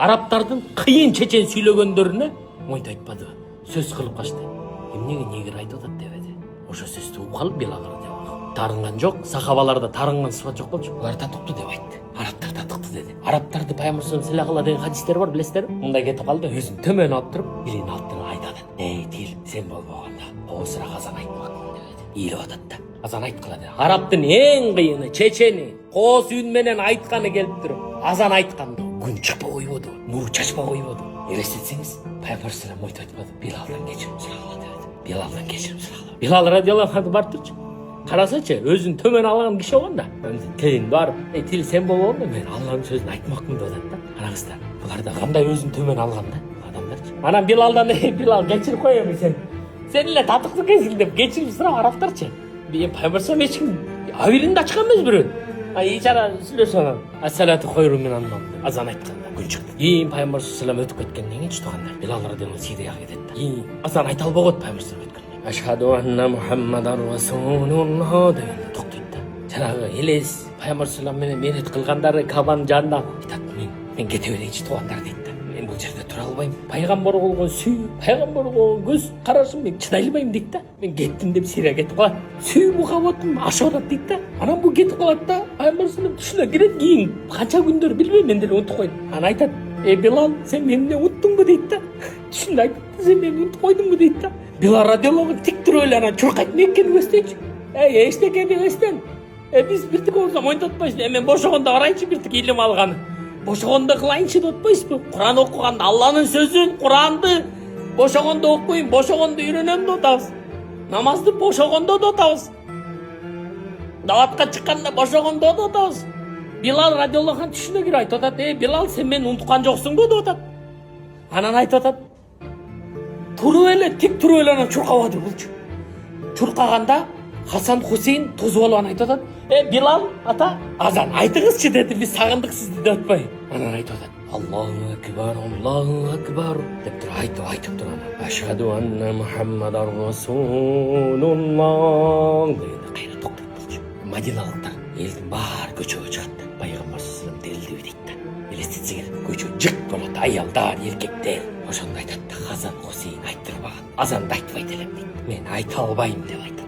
Арабтардын кыйын чечен сүйлөгөндөрүнө мойнт айтпады. Сөз кылып качты. Эмнеге негер айтып атат дебеди. Ошо сөздү угуп калып Билал радиаллаху тарынган жок, сахабаларда тарынган сыфат жок болчу. Булар татыктуу деп айтты. Арабтар татыктуу деди. Арабтарды пайгамбар саллаллаху деген хадистер бар, билесиздерби? Мындай кетип калды, өзүн төмөн алып туруп, бирин алып туруп айтат. Тил, сен болбогондо оосураак азан айтмакмын дебеди. Ийилип атат да. Азан айткыла деди. Арабтын эң кыйыны, чечени, коос үн менен айтканы келип туруп, азан айтканда күн чыкпай койбоду, нур чачпай койбоду. Элестетсеңиз, пайгамбар саллаллаху алейхи айтпады. Билалдан кечирим сурагыла дебеди. Билалдан кечирим сурагыла. Билал радиаллаху анху барып турчу. Карасачы, өзүн төмөн алган киши болгондо, тилин барып, тил сен болгондо мен Алланын сөзүн айтмакмын деп атат да. Караңыздар, булар да кандай өзүн төмөн алган да адамдарчы. Анан Билалдан Билал кечирип коем сен. Сен эле татыктуу кезиң деп кечирим сурап арабтарчы. Пайгамбар саллаллаху алейхи эчким абилинде ачкан эмес бирөө. Ичара сүйлөшөм. Ассалату хайру минан нам. Азан айтканда күн чыкты. Кийин пайгамбар саллаллаху алейхи өтүп кеткенден кийин туугандар Билал радиаллаху сирияга кетет да. Кийин азан айта албагат пайгамбар саллаллаху алейхи Ашхаду анна Мухаммадар Расулуллах дегенде токтойт да. Жанагы элес пайгамбар саллаллаху алейхи менет кылгандары Кабанын жанында айтат, мен кете берейинчи туугандар дейт да. Мен бул жерде тура албайм. Пайгамбар болгон сүй, пайгамбар болгон көз карашым мен чыдай албайм дейт да. Мен кеттим деп Сирияга кетип калат. Сүй мухаббатым ашып атат дейт да. Анан бул кетип калат да. Пайгамбар саллаллаху түшүнө кирет, кийин канча күндөр билбейм, мен деле унутуп койдум. Анан айтат: Билал, сен мени унуттуңбу дейт да. Түшүндө айтат, сен мени унутуп койдуңбу дейт да. Билал радиаллаху тик туруп эле анан чуркайт, меккени көздөйчү. Эчтекени эстен. Биз биртик болсо мойнт атпайсыз. Мен бошогондо карайынчы биртик илим алганы. Бошогондо кылайынчы деп атпайсызбы? Куран окуганда Алланын сөзүн, Куранды бошогондо окуйм, бошогондо үйрөнөм деп атабыз. Намазды бошогондо деп атабыз. Даватка чыкканда бошогондо деп атабыз. Билал радиаллаху түшүнө кирип айтып атат: Билал, сен мени унуткан жоксуңбу деп атат. Анан айтып атат: туруп эле, тик туруп эле анан чуркабады булчу. Чуркаганда Хасан Хусейн тозуп алып анан айтып атат: Билал ата, азан айтыңызчы деди, биз сагындык сизди деп атпайбы? Анан айтып атат: Аллаху акбар деп туруп айтып туруп анан Ашхаду анна Мухаммадар Расулуллах дегенде кайра токтойт болчу. Мадиналыктар элдин баары көчөгө чыгат да. Пайгамбар саллаллаху алейхи делдиби дейт да. Элестетсеңер, көчө жык болот, аялдар, эркектер. Ошондо айтат да, Хасан Хусейн айттырбаган, азанды айтпайт элем дейт. Мен айта албайм деп айтат.